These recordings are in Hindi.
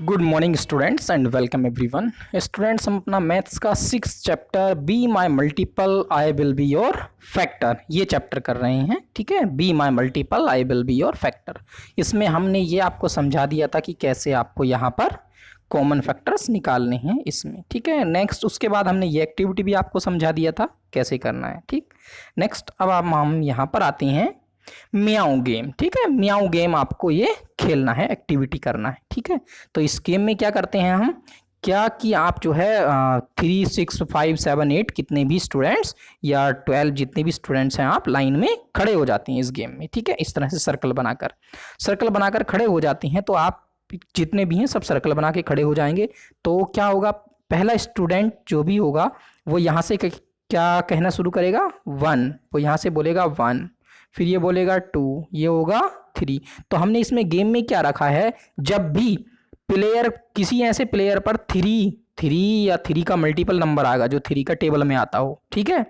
Good morning students and welcome everyone. Students, हम अपना मैथ्स का 6th chapter be my multiple I will be your factor ये चैप्टर कर रहे हैं। ठीक है, be my multiple I will be your factor. इसमें हमने ये आपको समझा दिया था कि कैसे आपको यहाँ पर कॉमन फैक्टर्स निकालने हैं इसमें। ठीक है, नेक्स्ट उसके बाद हमने ये एक्टिविटी भी आपको समझा दिया था कैसे करना है। ठीक, नेक्स्ट अब हम यहाँ पर आते हैं म्याऊ गेम। ठीक है, म्याऊ गेम आपको ये खेलना है, एक्टिविटी करना है। ठीक है, तो इस गेम में क्या करते हैं हम, क्या कि आप जो है 3 6 5 7 8 कितने भी स्टूडेंट्स या 12 जितने भी स्टूडेंट्स हैं आप लाइन में खड़े हो जाते हैं इस गेम में। ठीक है, इस तरह से सर्कल बनाकर खड़े हो जाते हैं। तो आप जितने भी हैं सब सर्कल बना के खड़े हो जाएंगे। तो क्या होगा, पहला स्टूडेंट जो भी होगा वो यहाँ से क्या कहना शुरू करेगा, 1। वो यहाँ से बोलेगा 1, फिर ये बोलेगा 2, ये होगा 3। तो हमने इसमें गेम में क्या रखा है, जब भी प्लेयर किसी ऐसे प्लेयर पर 3 या 3 का मल्टीपल नंबर आएगा जो 3 का टेबल में आता हो। ठीक है,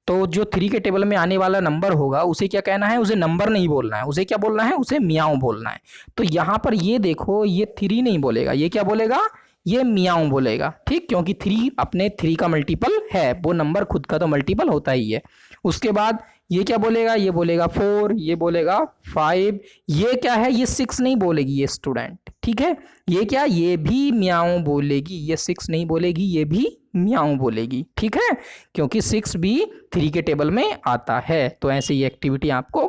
तो जो 3 के टेबल में आने वाला नंबर होगा उसे क्या कहना है, उसे नंबर नहीं बोलना है, उसे क्या बोलना है, उसे म्याऊं बोलना है। तो यहाँ पर ये देखो, ये 3 नहीं बोलेगा, ये क्या बोलेगा, ये म्याऊं बोलेगा। ठीक, क्योंकि 3 अपने 3 का मल्टीपल है, वो नंबर खुद का तो मल्टीपल होता ही है। उसके बाद ये क्या बोलेगा, ये बोलेगा 4, ये बोलेगा 5, ये क्या है, ये 6 नहीं बोलेगी ये स्टूडेंट। ठीक है, ये क्या, ये भी म्याऊं बोलेगी, ये 6 नहीं बोलेगी, ये भी म्याऊं बोलेगी। ठीक है, क्योंकि 6 भी 3 के टेबल में आता है। तो ऐसे ये एक्टिविटी आपको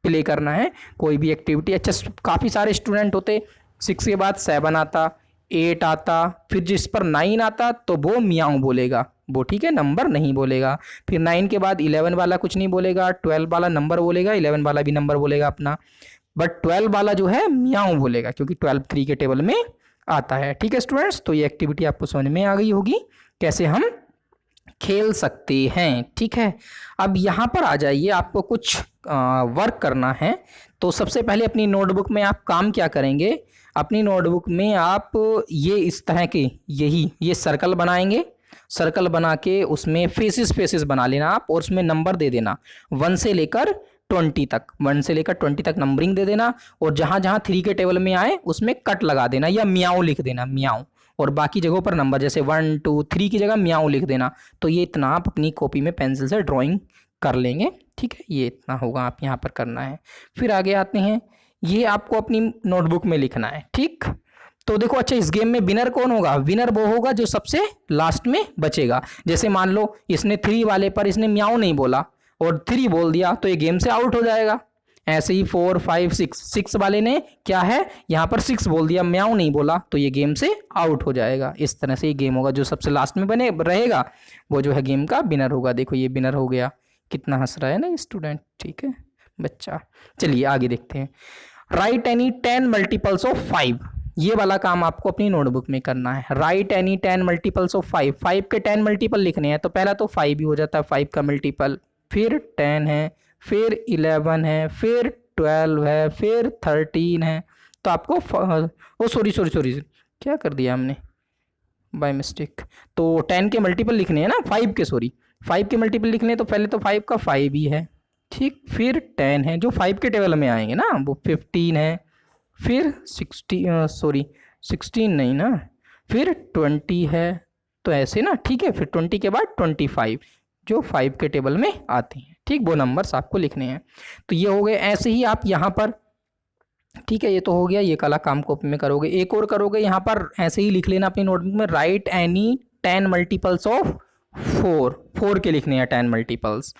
प्ले करना है, कोई भी एक्टिविटी। अच्छा, काफ़ी सारे स्टूडेंट होते, 6 के बाद 7 आता, 8 आता, फिर जिस पर 9 आता तो वो म्याऊं बोलेगा, वो ठीक है नंबर नहीं बोलेगा। फिर 9 के बाद 11 वाला कुछ नहीं बोलेगा, 12 वाला नंबर बोलेगा, 11 वाला भी नंबर बोलेगा अपना, बट 12 वाला जो है म्याऊं बोलेगा क्योंकि 12 3 के टेबल में आता है। ठीक है स्टूडेंट्स, तो ये एक्टिविटी आपको समझ में आ गई होगी कैसे हम खेल सकते हैं। ठीक है, अब यहाँ पर आ जाइए, आपको कुछ वर्क करना है। तो सबसे पहले अपनी नोटबुक में आप काम क्या करेंगे, अपनी नोटबुक में आप ये इस तरह के ये सर्कल बनाएंगे। सर्कल बना के उसमें फेसेस बना लेना आप, और उसमें नंबर दे देना 1 से लेकर 20 तक, 1 से लेकर 20 तक नंबरिंग दे देना। और जहाँ जहाँ 3 के टेबल में आए उसमें कट लगा देना या म्याऊं लिख देना, म्याऊं। और बाकी जगहों पर नंबर जैसे 1 2 3 की जगह म्याऊं लिख देना। तो ये इतना आप अपनी कॉपी में पेंसिल से ड्राइंग कर लेंगे। ठीक है, ये इतना होगा आप यहाँ पर करना है। फिर आगे आते हैं, ये आपको अपनी नोटबुक में लिखना है। ठीक, तो देखो, अच्छा इस गेम में विनर कौन होगा, विनर वो होगा जो सबसे लास्ट में बचेगा। जैसे मान लो इसने 3 वाले पर इसने म्याऊं नहीं बोला और 3 बोल दिया तो ये गेम से आउट हो जाएगा। ऐसे ही 4 5 6 वाले ने क्या है यहाँ पर 6 बोल दिया, म्याऊं नहीं बोला, तो ये गेम से आउट हो जाएगा। इस तरह से ये गेम होगा, जो सबसे लास्ट में बने रहेगा वो जो है गेम का विनर होगा। देखो ये विनर हो गया, कितना हंस रहा है ना स्टूडेंट। ठीक है बच्चा, चलिए आगे देखते हैं। राइट एनी 10 मल्टीपल्स ऑफ 5, ये वाला काम आपको अपनी नोटबुक में करना है। राइट एनी 10 मल्टीपल्स ऑफ 5, 5 के 10 मल्टीपल लिखने हैं। तो पहला तो 5 ही हो जाता है 5 का मल्टीपल, फिर 10 है, फिर 11 है, फिर 12 है, फिर 13 है। तो आपको ओ सॉरी क्या कर दिया हमने बाय मिस्टेक। तो 10 के मल्टीपल लिखने हैं ना, 5 के, सॉरी 5 के मल्टीपल लिखने हैं। तो पहले तो 5 का 5 ही है, ठीक, फिर 10 है जो 5 के टेबल में आएंगे ना, वो 15 है, फिर 16 नहीं ना, फिर 20 है। तो ऐसे ना, ठीक है, फिर 20 के बाद 25 जो 5 के टेबल में आते हैं। ठीक, वो नंबर्स आपको लिखने हैं। तो ये हो गए, ऐसे ही आप यहाँ पर, ठीक है, ये तो हो गया, ये वाला काम कॉपी में करोगे। एक और करोगे यहाँ पर, ऐसे ही लिख लेना अपनी नोटबुक में, राइट एनी 10 मल्टीपल्स ऑफ 4 के लिखने हैं 10 मल्टीपल्स।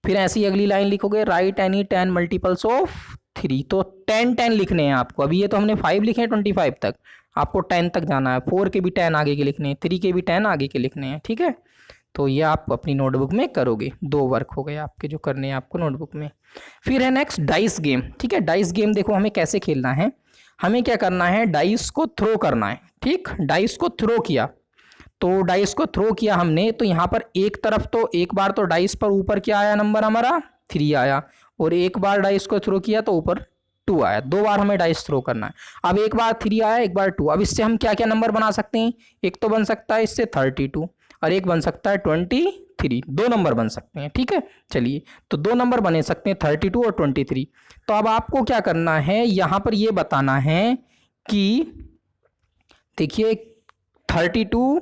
फिर ऐसी ही अगली लाइन लिखोगे, राइट एनी 10 मल्टीपल्स ऑफ 3। तो 10 लिखने हैं आपको। अभी ये तो हमने 5 लिखे हैं 25 तक, आपको 10 तक जाना है। 4 के भी 10 आगे के लिखने हैं, 3 के भी 10 आगे के लिखने हैं। ठीक है, तो ये आप अपनी नोटबुक में करोगे। 2 वर्क हो गए आपके जो करने हैं आपको नोटबुक में। फिर है नेक्स्ट डाइस गेम। ठीक है, डाइस गेम देखो हमें कैसे खेलना है। हमें क्या करना है, डाइस को थ्रो करना है। ठीक, डाइस को थ्रो किया, तो डाइस को थ्रो किया हमने, तो यहाँ पर एक तरफ तो एक बार तो डाइस पर ऊपर क्या आया नंबर हमारा 3 आया, और एक बार डाइस को थ्रो किया तो ऊपर 2 आया। 2 बार हमें डाइस थ्रो करना है। अब एक बार 3 आया, एक बार 2। अब इससे हम क्या क्या नंबर बना सकते हैं, एक तो बन सकता है इससे 32 और एक बन सकता है 23, 2 नंबर बन सकते हैं। ठीक है, चलिए, तो 2 नंबर बने सकते हैं 32 और 23। तो अब आपको क्या करना है, यहाँ पर ये बताना है कि देखिए 32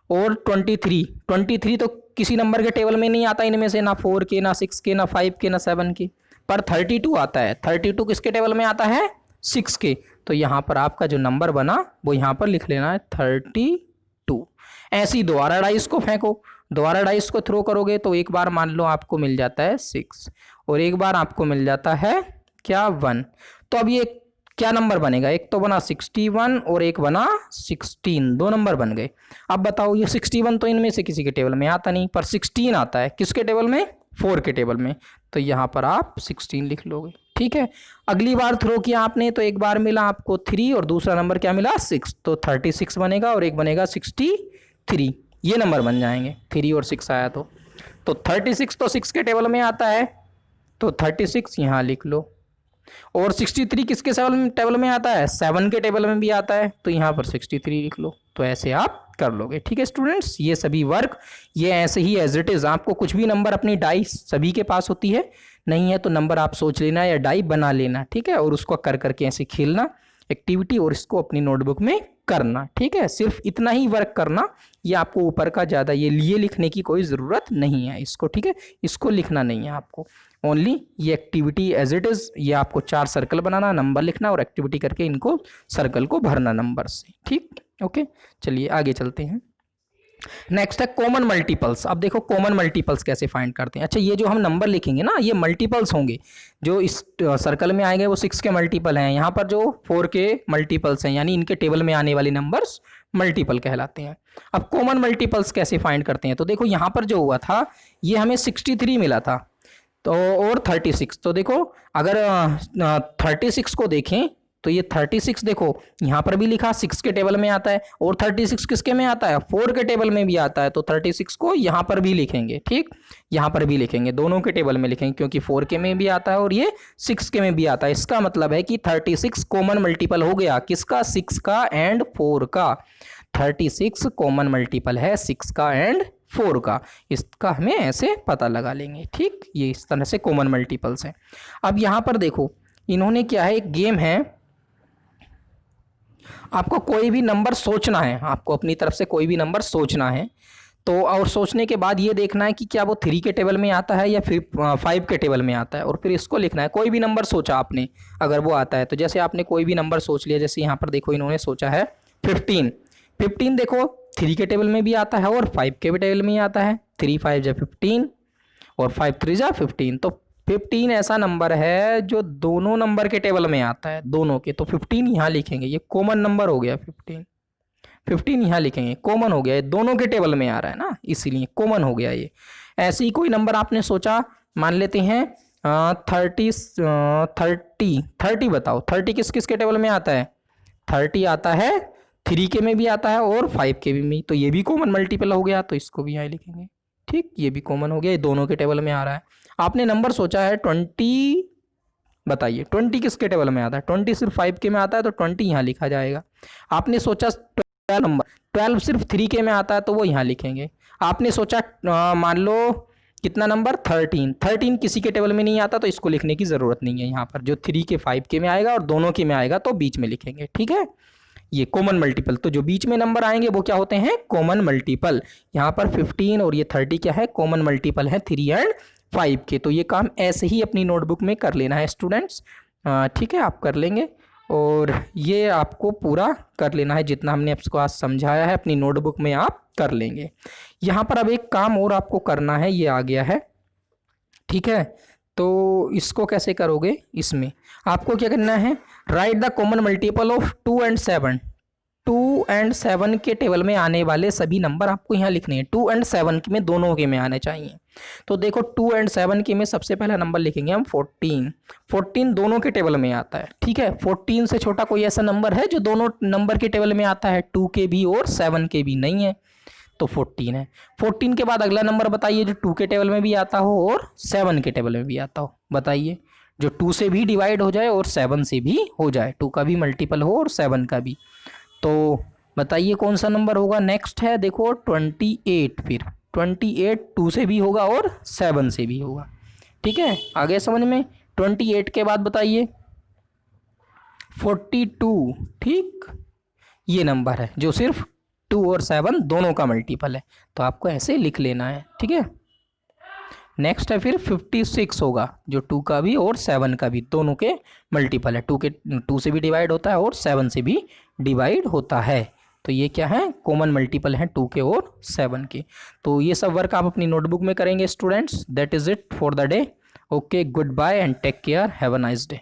और 23 तो किसी नंबर के टेबल में नहीं आता इनमें से, ना 4 के, ना 6 के, ना 5 के, ना 7 के, पर 32 आता है। 32 किसके टेबल में आता है? 6 के। तो यहाँ पर आपका जो नंबर बना वो यहाँ पर लिख लेना है 32। ऐसे ही दोबारा डाइस को फेंको, दोबारा डाइस को थ्रो करोगे तो एक बार मान लो आपको मिल जाता है 6 और एक बार आपको मिल जाता है क्या 1। तो अब ये क्या नंबर बनेगा? एक तो बना 61 और एक बना 16, दो नंबर बन गए। अब बताओ ये 61 तो इनमें से किसी के टेबल में आता नहीं, पर 16 आता है किसके टेबल में? 4 के टेबल में। तो यहाँ पर आप 16 लिख लोगे। ठीक है, अगली बार थ्रो किया आपने तो एक बार मिला आपको 3 और दूसरा नंबर क्या मिला? 6, तो 36 बनेगा और एक बनेगा 63, ये नंबर बन जाएंगे। 3 और 6 आया तो 36 तो 6 के टेबल में आता है, तो 36 यहाँ लिख लो। और 63 किसके टेबल में आता है? 7 के टेबल में भी आता है, तो यहाँ पर 63 लिख लो। तो ऐसे आप कर लोगे। ठीक है स्टूडेंट्स, ये सभी वर्क ये ऐसे ही एज इट इज। आपको कुछ भी नंबर अपनी डाई सभी के पास होती है, नहीं है तो नंबर आप सोच लेना या डाई बना लेना। ठीक है, और उसको कर करके ऐसे खेलना एक्टिविटी और इसको अपनी नोटबुक में करना। ठीक है, सिर्फ इतना ही वर्क करना, ये आपको ऊपर का ज़्यादा ये लिए लिखने की कोई ज़रूरत नहीं है इसको। ठीक है, इसको लिखना नहीं है आपको, ओनली ये एक्टिविटी एज इट इज़। ये आपको 4 सर्कल बनाना, नंबर लिखना और एक्टिविटी करके इनको सर्कल को भरना नंबर से। ठीक, ओके, चलिए आगे चलते हैं। नेक्स्ट है कॉमन मल्टीपल्स। अब देखो कॉमन मल्टीपल्स कैसे फाइंड करते हैं। अच्छा, ये जो हम नंबर लिखेंगे ना ये मल्टीपल्स होंगे, जो इस सर्कल में आएंगे वो 6 के मल्टीपल हैं। यहाँ पर जो 4 के मल्टीपल्स हैं, यानी इनके टेबल में आने वाले नंबर्स मल्टीपल कहलाते हैं। अब कॉमन मल्टीपल्स कैसे फाइंड करते हैं, तो देखो यहाँ पर जो हुआ था ये हमें 63 मिला था तो और 36। तो देखो अगर 36 को देखें तो ये 36 देखो यहाँ पर भी लिखा 6 के टेबल में आता है, और 36 किसके में आता है? 4 के टेबल में भी आता है। तो 36 को यहाँ पर भी लिखेंगे। ठीक, यहाँ पर भी लिखेंगे, दोनों के टेबल में लिखेंगे, क्योंकि 4 के में भी आता है और ये 6 के में भी आता है। इसका मतलब है कि 36 कॉमन मल्टीपल हो गया किसका? 6 का एंड 4 का। 36 कॉमन मल्टीपल है 6 का एंड 4 का। इसका हमें ऐसे पता लगा लेंगे। ठीक, ये इस तरह से कॉमन मल्टीपल्स हैं। अब यहाँ पर देखो इन्होंने क्या है, एक गेम है, आपको कोई भी नंबर सोचना है, आपको अपनी तरफ से कोई भी नंबर सोचना है। तो और सोचने के बाद ये देखना है कि क्या वो 3 के टेबल में आता है या फिर 5 के टेबल में आता है, और फिर इसको लिखना है। कोई भी नंबर सोचा आपने, अगर वो आता है तो जैसे आपने कोई भी नंबर सोच लिया, जैसे यहाँ पर देखो इन्होंने सोचा है 15। 15 देखो 3 के टेबल में भी आता है और 5 के भी टेबल में ही आता है। 3 5 जा 15 और 5 3 जा 15। तो 15 ऐसा नंबर है जो दोनों नंबर के टेबल में आता है, दोनों के। तो 15 यहाँ लिखेंगे, ये कॉमन नंबर हो गया। 15 यहाँ लिखेंगे, कॉमन हो गया, ये दोनों के टेबल में आ रहा है ना, इसीलिए कॉमन हो गया ये। ऐसे ही कोई नंबर आपने सोचा, मान लेते हैं 30 बताओ 30 किस किस के टेबल में आता है? 30 आता है 3 के में भी आता है और 5 के भी में, तो ये भी कॉमन मल्टीपल हो गया, तो इसको भी यहाँ लिखेंगे। ठीक, ये भी कॉमन हो गया, ये दोनों के टेबल में आ रहा है। आपने नंबर सोचा है 20, बताइए 20 किसके टेबल में आता है? 20 सिर्फ 5 के में आता है, तो 20 यहाँ लिखा जाएगा। आपने सोचा 12 नंबर, 12 सिर्फ 3 के में आता है, तो वो यहाँ लिखेंगे। आपने सोचा मान लो कितना नंबर? 13 किसी के टेबल में नहीं आता, तो इसको लिखने की ज़रूरत नहीं है। यहाँ पर जो 3 के 5 के में आएगा और दोनों के में आएगा तो बीच में लिखेंगे। ठीक है, ये कॉमन मल्टीपल, तो जो बीच में नंबर आएंगे वो क्या होते हैं? Common multiple. यहाँ पर 15 और ये 30 क्या है? कॉमन मल्टीपल है 3 एंड 5 के। तो ये काम ऐसे ही अपनी नोटबुक में कर लेना है स्टूडेंट्स। ठीक है, आप कर लेंगे, और ये आपको पूरा कर लेना है जितना हमने आपको आज समझाया है, अपनी नोटबुक में आप कर लेंगे। यहाँ पर अब एक काम और आपको करना है, ये आ गया है। ठीक है, तो इसको कैसे करोगे? इसमें आपको क्या करना है, right the common multiple of 2 and 7। 2 and 7 के टेबल में आने वाले सभी नंबर आपको यहाँ लिखने हैं। 2 एंड 7 में दोनों के में आने चाहिए। तो देखो 2 एंड 7 के में सबसे पहला नंबर लिखेंगे हम 14। 14 दोनों के टेबल में आता है। ठीक है, 14 से छोटा कोई ऐसा नंबर है जो दोनों नंबर के टेबल में आता है? 2 के भी और 7 के भी नहीं है, तो 14 है। 14 के बाद अगला नंबर बताइए जो 2 के टेबल में भी आता हो और 7 के टेबल में भी आता हो, बताइए। जो 2 से भी डिवाइड हो जाए और 7 से भी हो जाए, 2 का भी मल्टीपल हो और 7 का भी, तो बताइए कौन सा नंबर होगा? नेक्स्ट है देखो 28। फिर 28 2 से भी होगा और 7 से भी होगा। ठीक है, आगे समझ में। 28 के बाद बताइए 42। ठीक, ये नंबर है जो सिर्फ 2 और 7 दोनों का मल्टीपल है, तो आपको ऐसे लिख लेना है, ठीक है। नेक्स्ट है फिर 56 होगा, जो 2 का भी और 7 का भी दोनों के मल्टीपल है। 2 से भी डिवाइड होता है और 7 से भी डिवाइड होता है। तो ये क्या है, कॉमन मल्टीपल है 2 के और 7 के। तो ये सब वर्क आप अपनी नोटबुक में करेंगे students. That is it for the day. Okay, goodbye and take care, have a nice day.